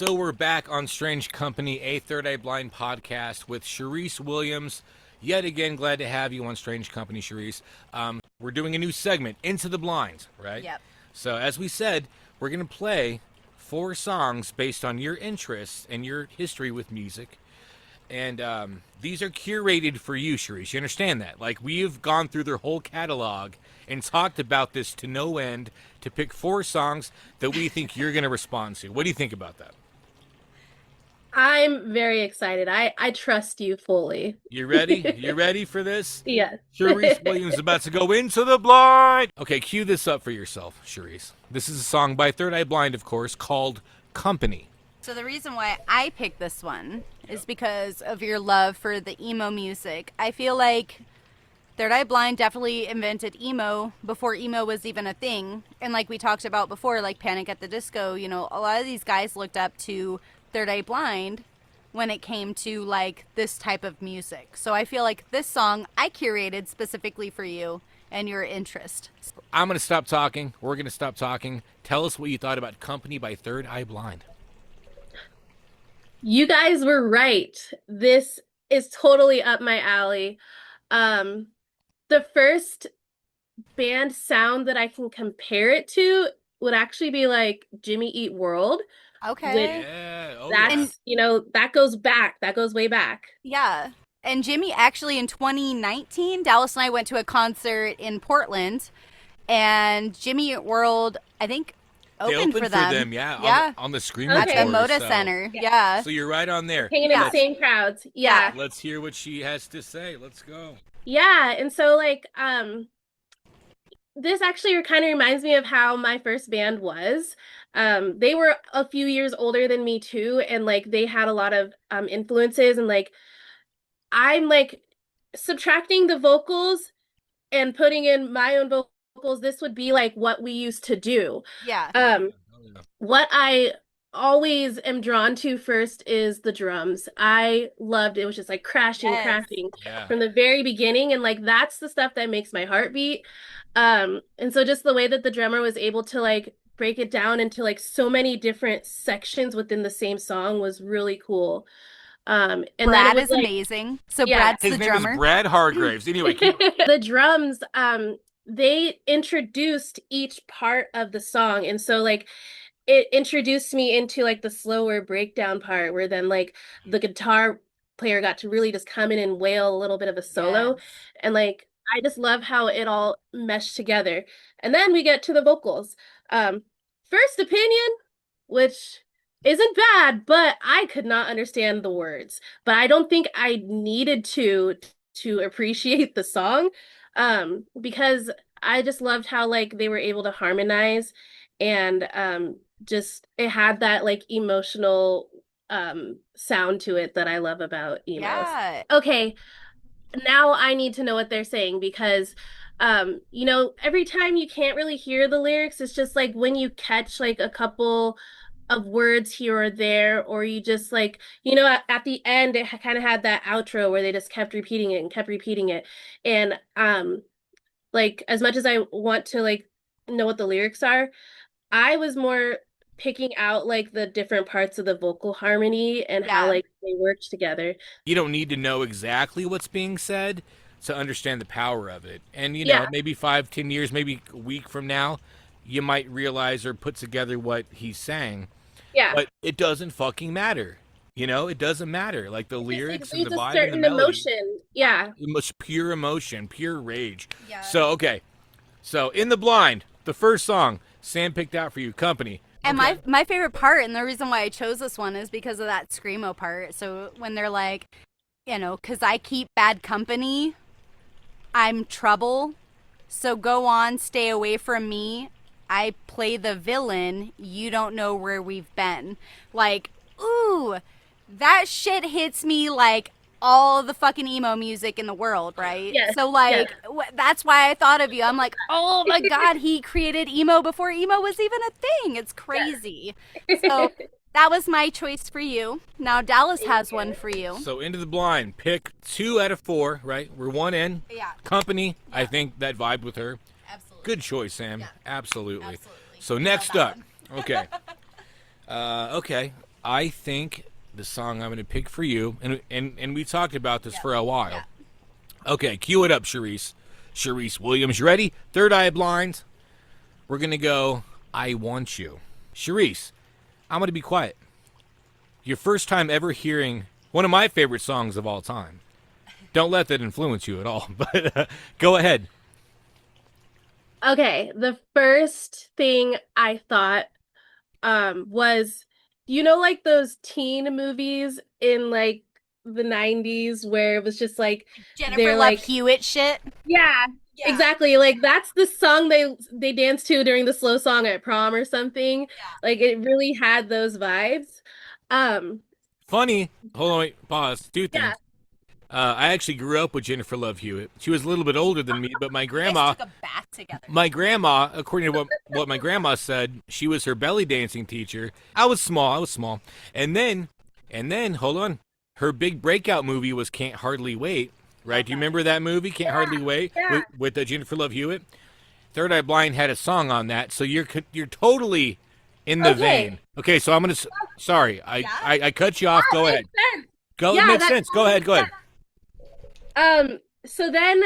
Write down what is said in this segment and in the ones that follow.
So we're back on Strange Company, a Third Eye Blind podcast with Sharise Williams. Yet again, glad to have you on Strange Company, Sharise. We're doing a new segment, Into the Blind, right? Yep. So as we said, we're going to play 4 songs based on your interests and your history with music. And these are curated for you, Sharise. You understand that? Like, we've gone through their whole catalog and talked about this to no end to pick 4 songs that we think you're going to respond to. What do you think about that? I'm very excited. I trust you fully. You ready? You ready for this? Yes. Sharise Williams is about to go into the blind. Okay, cue this up for yourself, Sharise. This is a song by Third Eye Blind, of course, called Company. So the reason why I picked this one is because of your love for the emo music. I feel like Third Eye Blind definitely invented emo before emo was even a thing. And like we talked about before, like Panic at the Disco, you know, a lot of these guys looked up to Third Eye Blind when it came to like this type of music. So I feel like this song I curated specifically for you and your interest. I'm going to stop talking. We're going to stop talking. Tell us what you thought about Company by Third Eye Blind. You guys were right. This is totally up my alley. The first band sound that I can compare it to would actually be like Jimmy Eat World. Okay. Yeah. Oh, That's, yeah. you know, that goes back. That goes way back. Yeah. And Jimmy, actually in 2019, Dallas and I went to a concert in Portland, and Jimmy Eat World, I think, They opened for them. yeah. Yeah. On the Scream Okay. At the Tour, Moda so. Center. Yeah. Yeah. So you're right on there. Hanging in the same crowds. Yeah. Let's hear what she has to say. Let's go. Yeah. And so like, this actually kind of reminds me of how my first band was. They were a few years older than me too, and like they had a lot of influences, and like I'm like subtracting the vocals and putting in my own vocals. This would be like what we used to do. Yeah. What I always am drawn to first is the drums. I loved it. It was just like crashing, Yes. crashing Yeah. from the very beginning, and like that's the stuff that makes my heart beat. And so just the way that the drummer was able to like break it down into like so many different sections within the same song was really cool. And then Brad it was is like, amazing. So Yeah. Brad's His the name drummer. is Brad Hargraves. Anyway, keep... the drums, they introduced each part of the song, and so like it introduced me into like the slower breakdown part where then like the guitar player got to really just come in and wail a little bit of a solo. Yes. And like I just love how it all meshed together. And then we get to the vocals. First Opinion, which isn't bad, but I could not understand the words. But I don't think I needed to appreciate the song, because I just loved how like they were able to harmonize, and just it had that like emotional sound to it that I love about emos. Yeah. Okay, now I need to know what they're saying, because you know, every time you can't really hear the lyrics, it's just like when you catch like a couple of words here or there, or you just like, you know, at the end it kind of had that outro where they just kept repeating it and kept repeating it. And like as much as I want to like know what the lyrics are, I was more picking out like the different parts of the vocal harmony and how Yeah. like they worked together. You don't need to know exactly what's being said to understand the power of it. And, you know, Yeah. maybe 5-10 years, maybe a week from now, you might realize or put together what he's saying. Yeah. But it doesn't fucking matter. You know, it doesn't matter. Like the Just, lyrics like, and the there's a vibe and certain the melody. emotion. Yeah. Pure emotion, pure rage. Yeah. So, okay. So, In the Blind, the first song Sam picked out for you, Company. And Okay. my favorite part, and the reason why I chose this one, is because of that screamo part. So when they're like, you know, 'cause I keep bad company, I'm trouble, so go on, stay away from me. I play the villain, you don't know where we've been. Like, ooh, that shit hits me like all the fucking emo music in the world, right? Yes, So like that's why I thought of you. I'm like, oh my god, he created emo before emo was even a thing. It's crazy. So that was my choice for you. Now Dallas has one for you. So, Into the Blind, pick 2 out of 4, right? We're 1 in. Yeah. Company, I think that vibed with her. Absolutely. Good choice, Sam. Yeah. Absolutely. Absolutely. So Nailed next that up, one. okay. Okay. I think the song I'm going to pick for you, and we talked about this for a while. Yeah. Okay, cue it up, Sharise. Sharise Williams, you ready? Third Eye Blind. We're going to go, I Want You. Sharise, I'm going to be quiet. Your first time ever hearing one of my favorite songs of all time. Don't let that influence you at all, but go ahead. Okay, the first thing I thought was, you know, like those teen movies in like the 90s where it was just like Jennifer they're Love like, Hewitt shit. yeah, Yeah. exactly. Like that's the song they dance to during the slow song at prom or something. Yeah. Like it really had those vibes. Um, Funny. Hold on, wait, pause. Two yeah. things. I actually grew up with Jennifer Love Hewitt. She was a little bit older than me, but You guys took a bath together. my grandma, according to what my grandma said, she was her belly dancing teacher. I was small. And then, hold on. Her big breakout movie was Can't Hardly Wait, right? Do you remember that movie, Can't Hardly Wait, Yeah. with Jennifer Love Hewitt? Third Eye Blind had a song on that, so you're totally in the Okay. vein. Okay, so I'm gonna. Sorry, I cut you off. Go That ahead. makes sense. Go. Yeah, It makes that sense. Go ahead. Go ahead. So then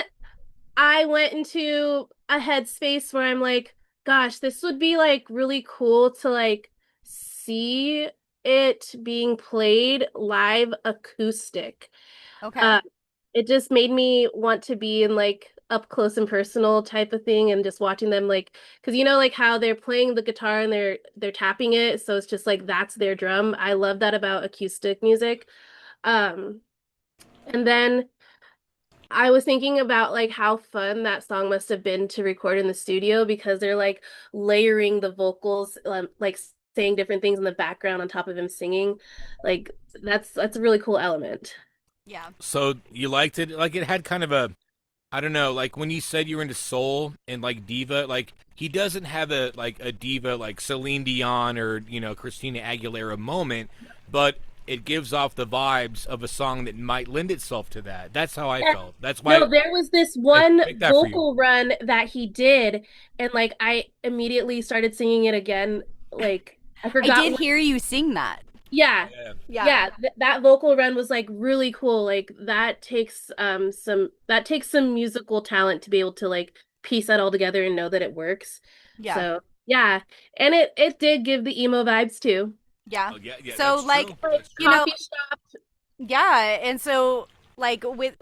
I went into a headspace where I'm like, gosh, this would be like really cool to like see it being played live acoustic. Okay. Uh, it just made me want to be in like up close and personal type of thing and just watching them like because you know like how they're playing the guitar and they're tapping it, so it's just like that's their drum. I love that about acoustic music. Um, and then I was thinking about like how fun that song must have been to record in the studio because they're like layering the vocals, like saying different things in the background on top of him singing. Like that's a really cool element. Yeah. So you liked it? Like it had kind of a, I don't know, like when you said you were into soul and like diva, like he doesn't have a like a diva like Celine Dion or Christina Aguilera moment, but it gives off the vibes of a song that might lend itself to that. That's how I Yeah. felt. That's why No, there was this I one picked that for you. vocal run that he did, and like I immediately started singing it again. Like I I forgot did what, hear you sing that. yeah. Yeah. Yeah, that vocal run was like really cool. Like that takes some musical talent to be able to like piece that all together and know that it works. Yeah. So, yeah. And it did give the emo vibes too. Yeah. Oh, yeah, So, that's like, true. Like That's true. you know, coffee shop. yeah, and so like with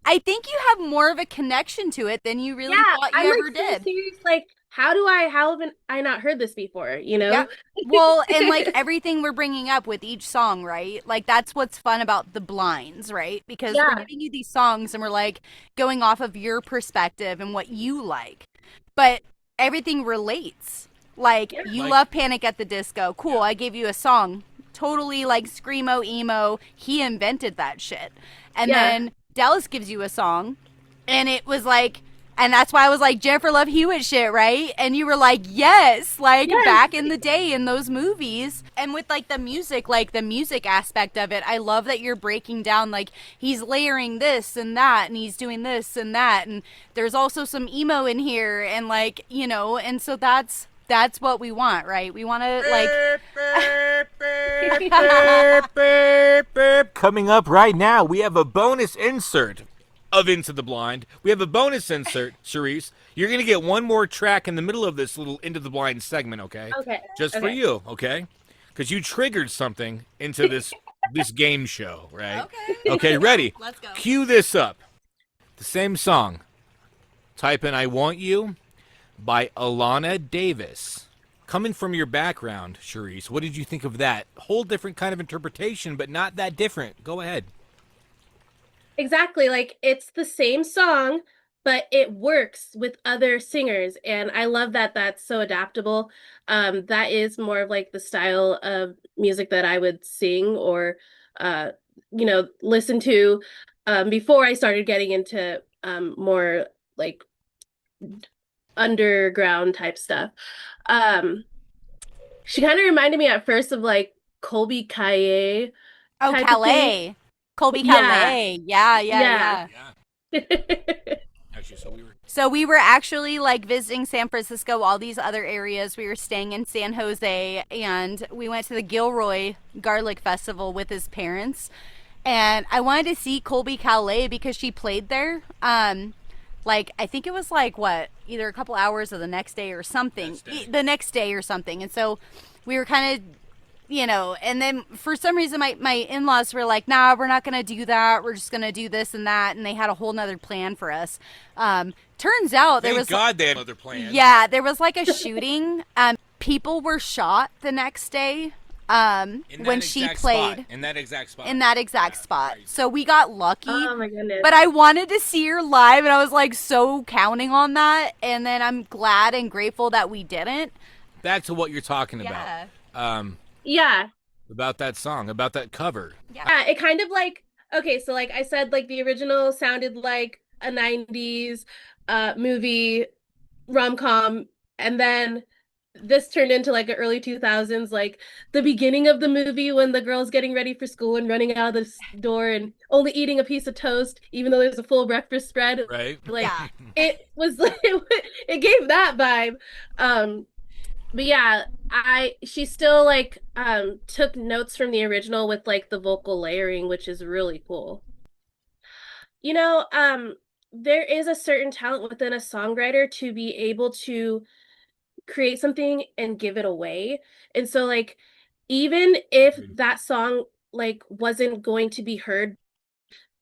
I think you have more of a connection to it than you really Yeah, thought I'm you like ever so did. serious. Like, how haven't I not heard this before? You know? Yeah. Well, and like everything we're bringing up with each song, right? Like that's what's fun about the blinds, right? Because we're Yeah. giving you these songs and we're like going off of your perspective and what you like. But everything relates. Like Yeah. you Like- love Panic at the Disco. Cool, I gave you a song. Totally like screamo emo. He invented that shit. And Yeah. then Dallas gives you a song and it was like, and that's why I was like Jennifer Love Hewitt shit, right? And you were like, yes, like Yes. back in the day in those movies. And with like the music aspect of it, I love that you're breaking down like he's layering this and that and he's doing this and that and there's also some emo in here and like, and so that's what we want, right? We want to like Coming up right now, we have a bonus insert of Into the Blind. We have a bonus insert, Sharise. You're going to get one more track in the middle of this little Into the Blind segment, okay? Okay. Just for Okay. you, okay? Because you triggered something into this game show, right? Okay. Okay, ready? Let's go. Cue this up. The same song. Type in I Want You by Alana Davis. Coming from your background, Sharise, what did you think of that? Whole different kind of interpretation, but not that different. Go ahead. Exactly. Like it's the same song, but it works with other singers. And I love that that's so adaptable. That is more of like the style of music that I would sing or uh, listen to before I started getting into more like underground type stuff. Um, she kind of reminded me at first of like Colby Kaye Oh, type of thing. Calais. Colby Yeah. Calais. Yeah. Yeah. Yeah. Actually, So we were actually like visiting San Francisco, all these other areas. We were staying in San Jose, and we went to the Gilroy Garlic Festival with his parents. And I wanted to see Colby Calais because she played there. Like I think it was like what, either a couple hours of the next day or something. The next day or something. And so we were kind of, and then for some reason my in-laws were like, nah, we're not gonna do that, we're just gonna do this and that, and they had a whole nother plan for us. Turns out there was God they had another plan. Yeah, there was like a shooting. People were shot the next day when she played in that exact spot. Right. So we got lucky. Oh my goodness. But I wanted to see her live, and I was like so counting on that, and then I'm glad and grateful that we didn't. Back to what you're talking about. Yeah. About that song, about that cover. Yeah, it kind of like, okay, so like I said, like the original sounded like a 90s movie rom-com, and then this turned into like an early 2000s, like the beginning of the movie when the girl's getting ready for school and running out of the door and only eating a piece of toast, even though there's a full breakfast spread. Right. Like, it was like, it gave that vibe. But yeah, she still like took notes from the original with like the vocal layering, which is really cool. There is a certain talent within a songwriter to be able to create something and give it away. And so like even if that song like wasn't going to be heard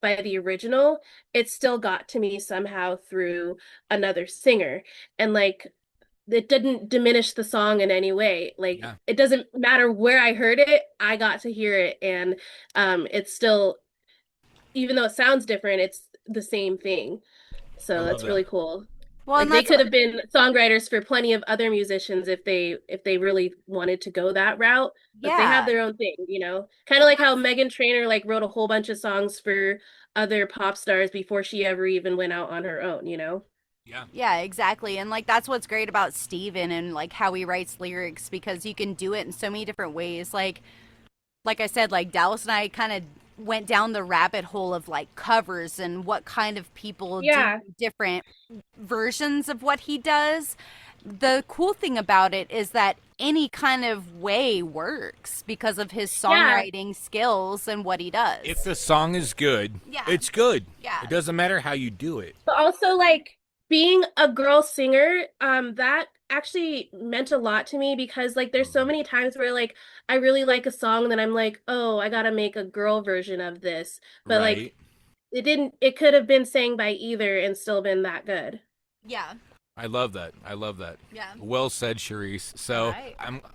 by the original, it still got to me somehow through another singer. And like it didn't diminish the song in any way. Like it doesn't matter where I heard it, I got to hear it, and it's still, even though it sounds different, it's the same thing. So that's really cool. Well, like, they could have been songwriters for plenty of other musicians if they really wanted to go that route. But they have their own thing, kind of like how Meghan Trainor like wrote a whole bunch of songs for other pop stars before she ever even went out on her own. Yeah, exactly. And like that's what's great about Steven and like how he writes lyrics, because you can do it in so many different ways. Like I said, like Dallas and I kind of went down the rabbit hole of like covers and what kind of people do different versions of what he does. The cool thing about it is that any kind of way works because of his songwriting skills and what he does. If the song is good, it's good. Yeah. It doesn't matter how you do it. But also like being a girl singer, that actually meant a lot to me, because like there's so many times where like I really like a song and then I'm like, oh, I gotta make a girl version of this. But like it could have been sang by either and still been that good. Yeah. I love that. Yeah. Well said, Sharise. So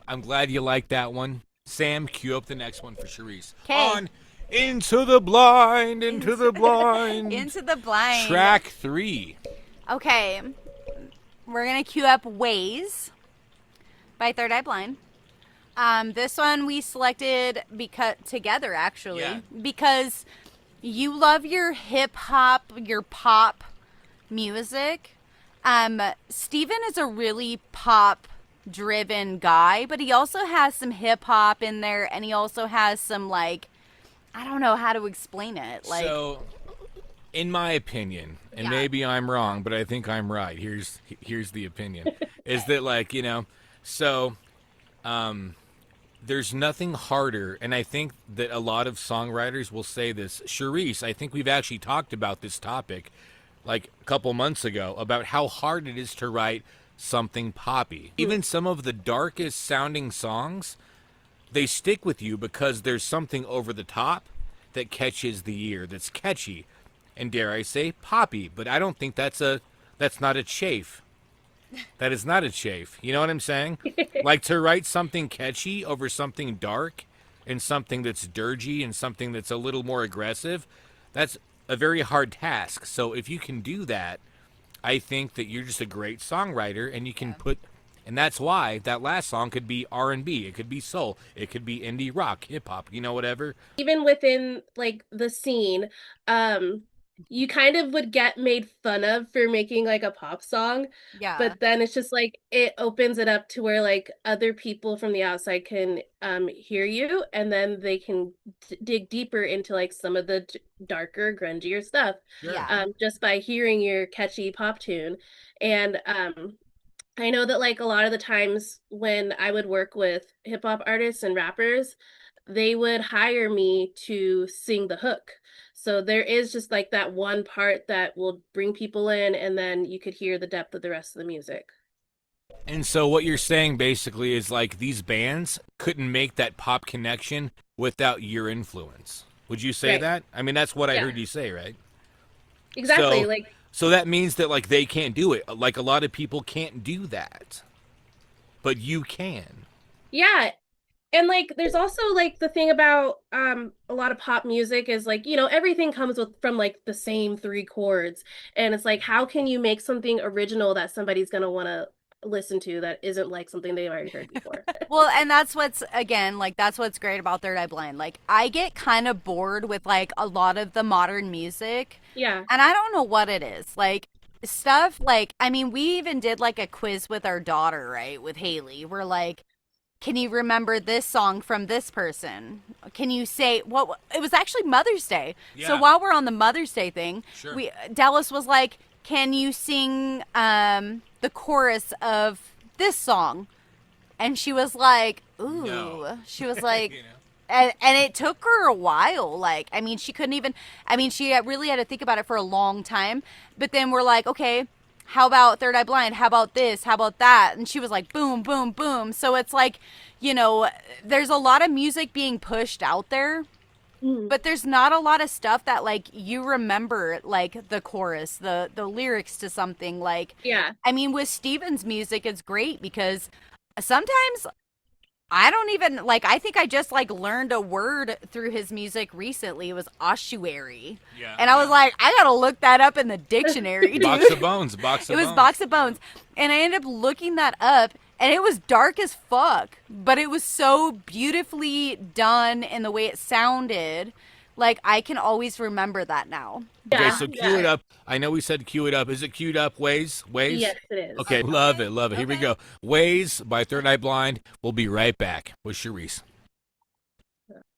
I'm glad you liked that one. Sam, cue up the next one for Sharise. On Into the Blind, Into the Blind. Into the Blind. Track 3. Okay, we're going to cue up Ways by Third Eye Blind. This one we selected together, actually, because you love your hip-hop, your pop music. Steven is a really pop-driven guy, but he also has some hip-hop in there, and he also has some, like, I don't know how to explain it. Like, so, in my opinion, and maybe I'm wrong, but I think I'm right. Here's the opinion. Is that like, there's nothing harder, and I think that a lot of songwriters will say this. Sharise, I think we've actually talked about this topic like a couple months ago about how hard it is to write something poppy. Even some of the darkest sounding songs, they stick with you because there's something over the top that catches the ear, that's catchy. And dare I say, poppy. But I don't think that's not a chafe. That is not a chafe. You know what I'm saying? Like to write something catchy over something dark and something that's dirgy and something that's a little more aggressive, that's a very hard task. So if you can do that, I think that you're just a great songwriter, and you can put, and that's why that last song could be R&B, it could be soul, it could be indie rock, hip hop, whatever. Even within like the scene, you kind of would get made fun of for making like a pop song, Yeah. but then it's just like it opens it up to where like other people from the outside can hear you, and then they can dig deeper into like some of the darker, grungier stuff Sure. Yeah. just by hearing your catchy pop tune. And I know that like a lot of the times when I would work with hip hop artists and rappers, they would hire me to sing the hook. So there is just like that one part that will bring people in, and then you could hear the depth of the rest of the music. And so what you're saying basically is like these bands couldn't make that pop connection without your influence. Would you say Right. that? I mean, that's what I Yeah, heard you say, right? exactly. So Like, so that means that like they can't do it. Like a lot of people can't do that, but you can. yeah. And like there's also like the thing about a lot of pop music is like, everything comes with from like the same three chords. And it's like how can you make something original that somebody's gonna want to listen to that isn't like something they've already heard before? Well, and that's what's again, like that's what's great about Third Eye Blind. Like I get kind of bored with like a lot of the modern music, Yeah. and I don't know what it is. Like stuff like I mean, we even did like a quiz with our daughter, right? With Haley. We're like, can you remember this song from this person? Can you say what it was actually Mother's Day. So Yeah. while we're on the Mother's Day thing, Sure. we Dallas was like, "Can you sing the chorus of this song?" And she was like, "Ooh." No. She was like, You know. and it took her a while. Like, I mean, she couldn't even. I mean, she really had to think about it for a long time. But then we're like, okay, how about Third Eye Blind? How about this? How about that? And she was like, boom, boom, boom. So it's like, there's a lot of music being pushed out there, Mhm. but there's not a lot of stuff that like you remember, like the chorus, the lyrics to something. Like, Yeah. I mean, with Steven's music, it's great because sometimes I don't even like. I think I just like learned a word through his music recently. It was ossuary, Yeah. and I was Yeah. like, I gotta look that up in the dictionary, Box of dude. bones. Box It of was bones. Box of Bones, and I ended up looking that up, and it was dark as fuck, but it was so beautifully done in the way it sounded. Like I can always remember that now. Okay, Yeah. so cue it Yeah. up. I know we said cue it up. Is it queued up, Waze? Waze? Yes, it is. Okay, love it, love it. Here we Okay. go. Waze by Third Eye Blind. We'll be right back with Sharise.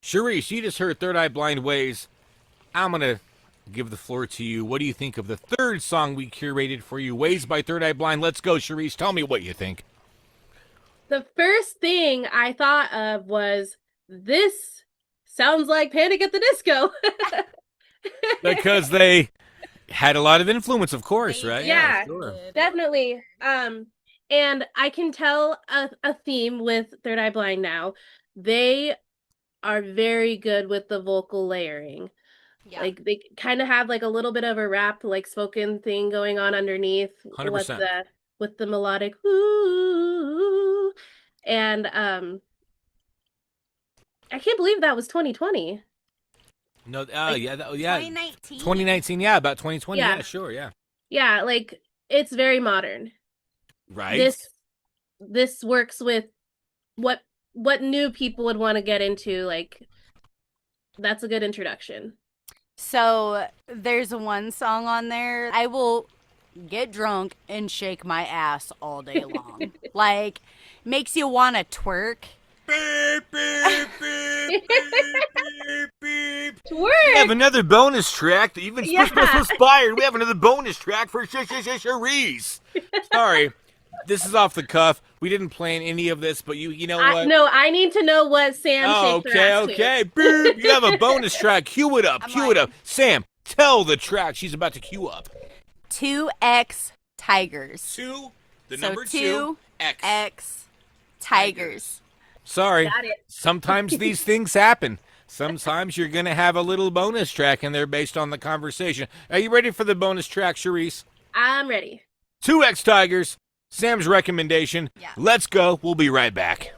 Sharise, you just heard Third Eye Blind Waze. I'm going to give the floor to you. What do you think of the third song we curated for you? Waze by Third Eye Blind. Let's go, Sharise. Tell me what you think. The first thing I thought of was this sounds like Panic at the Disco. Because they had a lot of influence, of course, They right? did. Yeah. Sure. Definitely. And I can tell a theme with Third Eye Blind now. They are very good with the vocal layering. Yeah. Like they kind of have like a little bit of a rap, like spoken thing going on underneath with 100%. the melodic ooh. And I can't believe that was 2020. No, Like, yeah, yeah. 2019. 2019, yeah, about 2020, Yeah. yeah, sure, yeah. Yeah, like it's very modern. Right? This works with what new people would want to get into. Like that's a good introduction. So there's one song on there. I will get drunk and shake my ass all day long. Like makes you want to twerk. Beep, beep, beep, beep, beep. Twerk. We have another bonus track that even Yeah. inspired. We have another bonus track for Sharise. Sorry, this is off the cuff. We didn't plan any of this, but you know what? No, I need to know what Sam Oh, shaked her okay, ass to. okay. Beep. You have a bonus track. Cue it up. I'm Cue like- it up. Sam, tell the track she's about to cue up. 2X Tigers. Two, the So number 2 X. X Tigers. Sorry. Got it. Sometimes these things happen. Sometimes you're going to have a little bonus track in there based on the conversation. Are you ready for the bonus track, Sharise? I'm ready. 2X Tigers, Sam's recommendation. Yeah. Let's go. We'll be right back.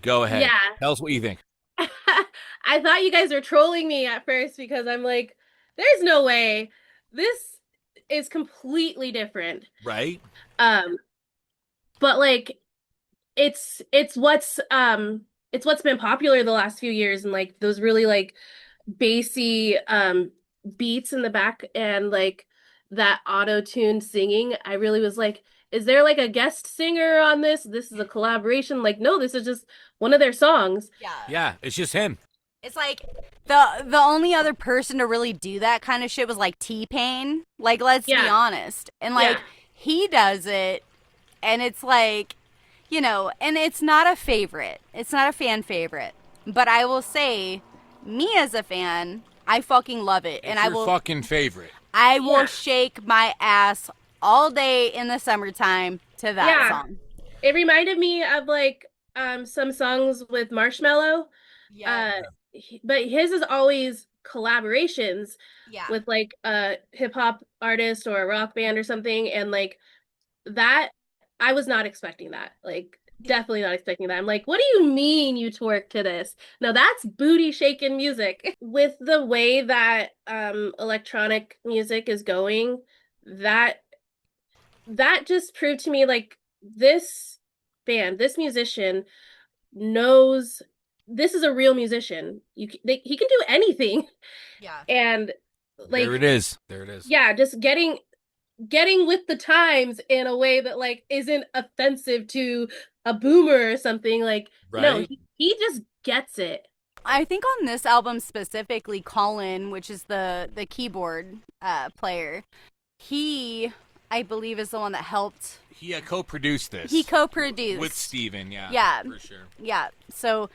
Go ahead. Yeah. Tell us what you think. I thought you guys were trolling me at first because I'm like, there's no way. This is completely different. Right? But like it's what's been popular the last few years, and like those really like bassy beats in the back and like that auto-tuned singing, I really was like, is there like a guest singer on this? This is a collaboration. Like, no, this is just one of their songs. Yeah. Yeah, it's just him. It's like the only other person to really do that kind of shit was like T-Pain. Like, let's be honest. And like he does it, and it's like, you know, and it's not a favorite. It's not a fan favorite. But I will say, me as a fan, I fucking love it. It's your fucking favorite. I will shake my ass all day in the summertime to that song. It reminded me of like some songs with Marshmello. Yeah. But his is always collaborations with like a hip hop artist or a rock band or something, and like that I was not expecting that. Like definitely not expecting that. I'm like, what do you mean you twerk to this? No, that's booty shaking music. With the way that electronic music is going, that just proved to me like this band, this musician knows this is a real musician. He can do anything. Yeah. And like there it is. Yeah, just getting with the times in a way that like isn't offensive to a boomer or something. Like no, he just gets it. I think on this album specifically, Colin, which is the keyboard player, he, I believe, is the one that helped. He co-produced this. He co-produced with Steven, yeah, for sure. Yeah, so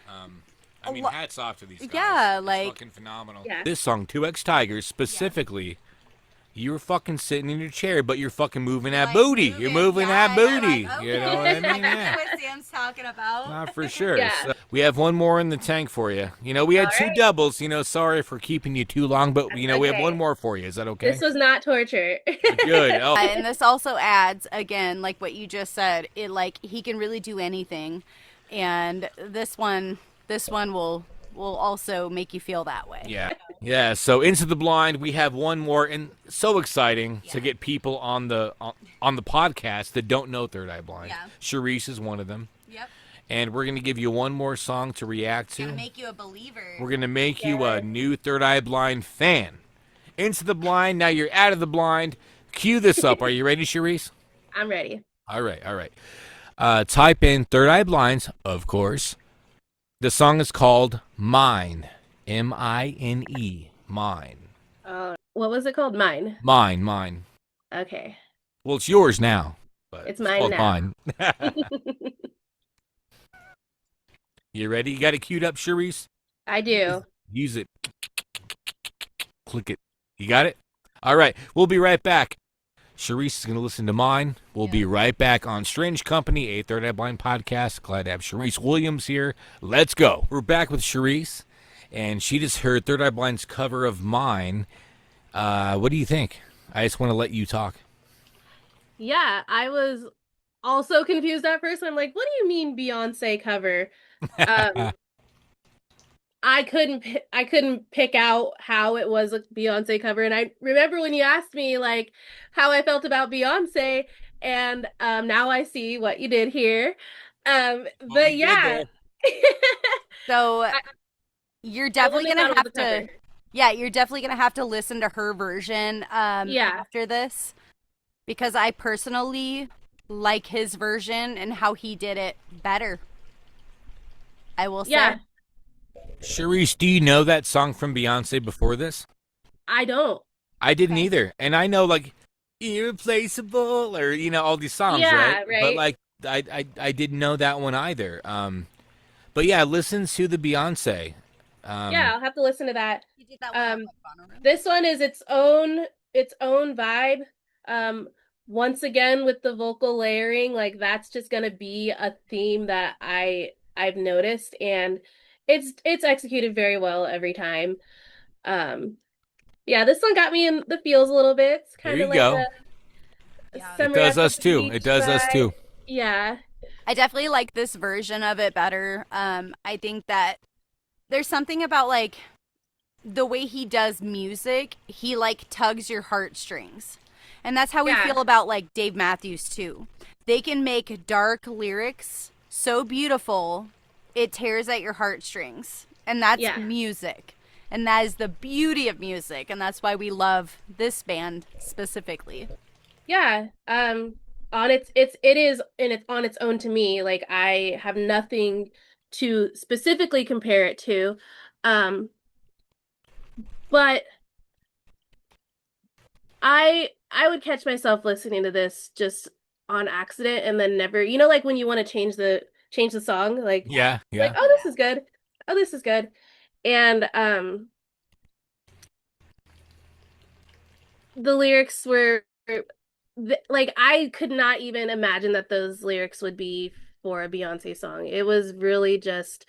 I mean, hats off to these guys. Yeah, it's like fucking phenomenal. Yeah. This song, 2X Tigers, specifically, you were fucking sitting in your chair, but you're fucking moving that booty. You're moving that booty. Like, okay. You know what I mean? Yeah. What Sam's talking about. Not for sure. Yeah. So we have one more in the tank for you. You know, we had two doubles. You know, sorry for keeping you too long, but you know, we have one more for you. Is that okay? This was not torture. Good. Oh. And this also adds, again, like what you just said, it like he can really do anything, and this one will also make you feel that way. Yeah. Yeah. So Into the Blind, we have one more, and so exciting to get people on the podcast that don't know Third Eye Blind. Yeah. Sharise is one of them. Yep. And we're gonna give you one more song to react to. Gonna make you a believer. We're gonna make you a new Third Eye Blind fan. Into the Blind. Now you're out of the blind. Cue this up. Are you ready, Sharise? I'm ready. All right. Type in Third Eye Blinds, of course. The song is called Mine. M-I-N-E. Mine. What was it called? Mine. Mine. Okay. Well, it's yours now. But it's mine now. Mine. You ready? You got it queued up, Sharise? I do. Use it. Click it. You got it? All right. We'll be right back. Sharise is going to listen to mine. We'll be right back on Strange Company, a Third Eye Blind podcast. Glad to have Sharise Williams here. Let's go. We're back with Sharise, and she just heard Third Eye Blind's cover of Mine. What do you think? I just want to let you talk. Yeah, I was also confused at first. I'm like, what do you mean Beyonce cover? I couldn't pick out how it was a Beyonce cover, and I remember when you asked me like how I felt about Beyonce, and now I see what you did here. But yeah. So you're definitely gonna have to. Yeah, you're definitely gonna have to listen to her version. After this, because I personally like his version and how he did it better. I will say. Yeah. Sharise, do you know that song from Beyonce before this? I don't. I didn't either. And I know, like, Irreplaceable, or, you know, all these songs, right? But, like, I didn't know that one either. But, yeah, listen to the Beyonce. Yeah, I'll have to listen to that. You did that one this one is its own vibe. Once again, with the vocal layering, like, that's just going to be a theme that I've noticed, and it's executed very well every time. Yeah, this one got me in the feels a little bit. It's kind of like it does us too. It does us too. Yeah. I definitely like this version of it better. I think that there's something about like the way he does music, he like tugs your heartstrings. And that's how we feel about like Dave Matthews too. They can make dark lyrics so beautiful it tears at your heartstrings, and that's music. And that is the beauty of music, and that's why we love this band specifically. Yeah. On it is and it's on its own to me. Like I have nothing to specifically compare it to. Um, but I would catch myself listening to this just on accident and then never, like when you want to change the song, Yeah, like, yeah. oh, this is good. Oh, this is good. And the lyrics were like I could not even imagine that those lyrics would be for a Beyonce song. It was really just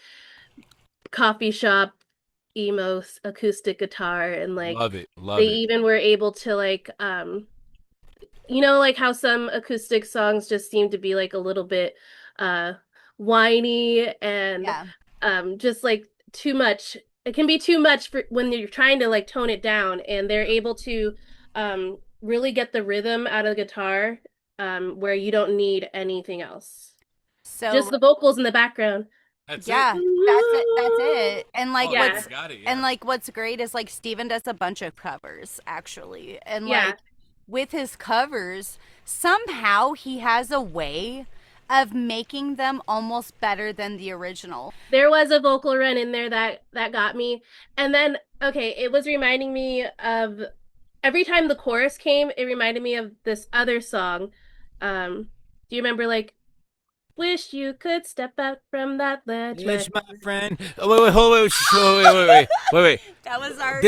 coffee shop emo acoustic guitar, and like Love it. they Love it. even were able to like like how some acoustic songs just seem to be like a little bit uh whiny and Yeah. just like too much. It can be too much for when you're trying to like tone it down, and they're able to really get the rhythm out of the guitar where you don't need anything else. Just So the vocals in the background. That's yeah, it. that's it. And like Oh, Yeah. what's got it, and like what's great is like Steven does a bunch of covers actually. And Yeah. like with his covers, somehow he has a way of making them almost better than the original. There was a vocal run in there that got me. And then okay, it was reminding me of every time the chorus came, it reminded me of this other song. Do you remember like wish you could step out from that ledge, It's my friend. Oh, wait, hold wait, wait. That was our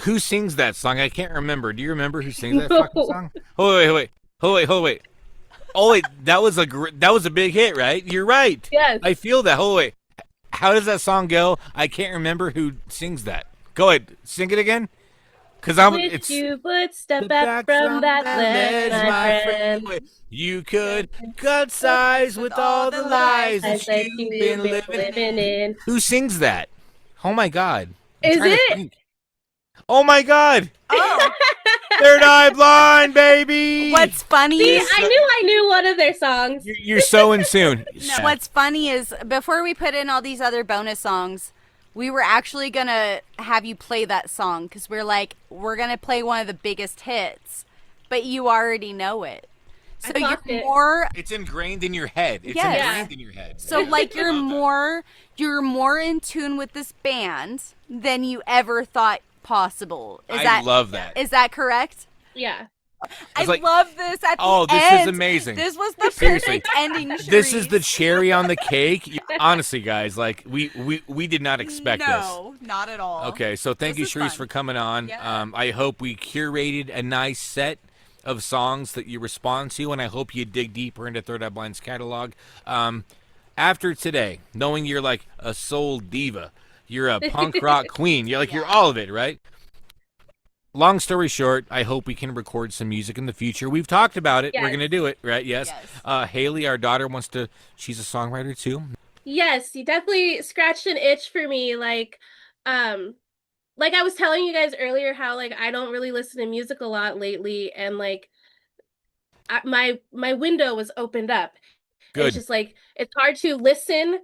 Who sings that song? I can't remember. Do you remember who sings that fucking song? Hold wait. Oh wait, that was a big hit, right? You're right. Yes. I feel that. Hold wait. How does that song go? I can't remember who sings that. Go ahead, sing it again. Cause Wish you would step back from that ledge, my friend. Wait, you could cut size with all the lies that you've been living in. Who sings that? Oh my God. I'm Is trying to it? think. Oh my God. Oh, Third Eye Blind, baby. what's funny See, is I knew one of their songs. You're so in tune. no, what's funny is before we put in all these other bonus songs, we were actually gonna have you play that song because we're gonna play one of the biggest hits, but you already know it, so I you're clocked it. more. It's ingrained in your head. It's Yes. ingrained in your head. So like you're more in tune with this band than you ever thought possible. I love that. Is that correct? Yeah. I like, love this at the oh, this end. is amazing. This was the Seriously. perfect ending. This is Sharice. the cherry on the cake. Honestly, guys, like we did not expect this. No, not at all. Okay, so thank This you, is Sharise, fun. for coming on. Yeah. I hope we curated a nice set of songs that you respond to, and I hope you dig deeper into Third Eye Blind's catalog. After today, knowing you're like a soul diva, you're a punk rock queen, you're all of it, right? Long story short, I hope we can record some music in the future. We've talked about it. Yes. We're going to do it, right? Yes. Haley, our daughter, she's a songwriter too. Yes, you definitely scratched an itch for me. Like I was telling you guys earlier how like I don't really listen to music a lot lately, and like my window was opened up. Good. It's just like it's hard to listen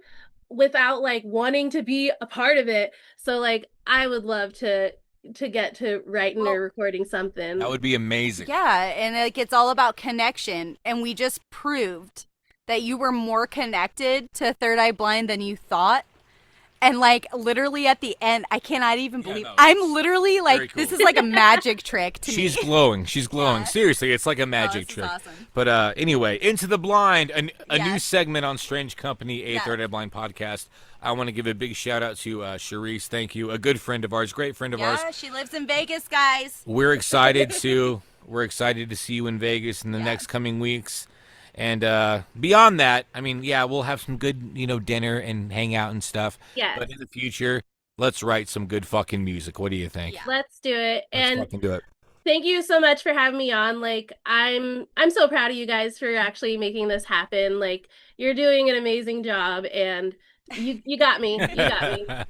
without like wanting to be a part of it. So like I would love to get to writing or recording something. That would be amazing. Yeah, and like it's all about connection, and we just proved that you were more connected to Third Eye Blind than you thought. And like literally at the end, I cannot even believe I'm literally like Very cool. this is like a magic trick to She's me. glowing. She's glowing. Yeah. Seriously, it's like a magic this is trick. awesome. But anyway, Into the Blind, a new Yes. segment on Strange Company, a Yeah. Third Eye Blind podcast. I want to give a big shout out to Sharise. Thank you. A good friend of ours, great friend of ours. Yeah, she lives in Vegas, guys. We're excited to see you in Vegas in the next coming weeks. And beyond that, I mean, yeah, we'll have some good, dinner and hang out and stuff. Yes. But in the future, let's write some good fucking music. What do you think? Yeah. Let's do it. Let's And fucking do it. thank you so much for having me on. Like I'm so proud of you guys for actually making this happen. Like you're doing an amazing job, and you got me. You got me. That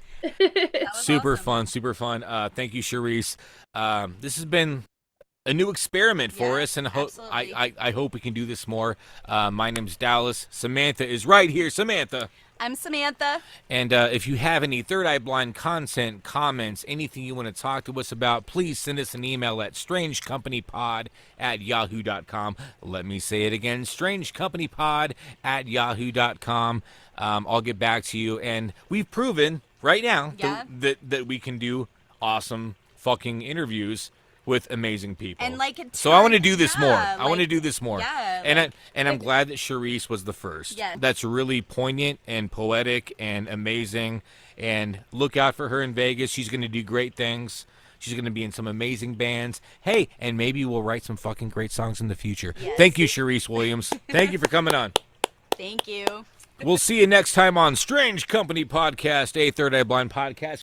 was Super awesome. super fun. Thank you, Sharise. This has been a new experiment for Yeah, us, and absolutely. I hope we can do this more. My name's Dallas. Samantha is right here. Samantha. I'm Samantha. And if you have any Third Eye Blind content, comments, anything you want to talk to us about, please send us an email at StrangeCompanyPod@yahoo.com. Let me say it again, StrangeCompanyPod@yahoo.com. I'll get back to you. And we've proven right now that we can do awesome fucking interviews with amazing people. And so I want to do this more. I want to do this more. Yeah, I'm glad that Sharise was the first. Yeah. That's really poignant and poetic and amazing. And look out for her in Vegas. She's going to do great things. She's going to be in some amazing bands. Hey, and maybe we'll write some fucking great songs in the future. Yes. Thank you, Sharise Williams. Thank you for coming on. Thank you. We'll see you next time on Strange Company Podcast, a Third Eye Blind podcast.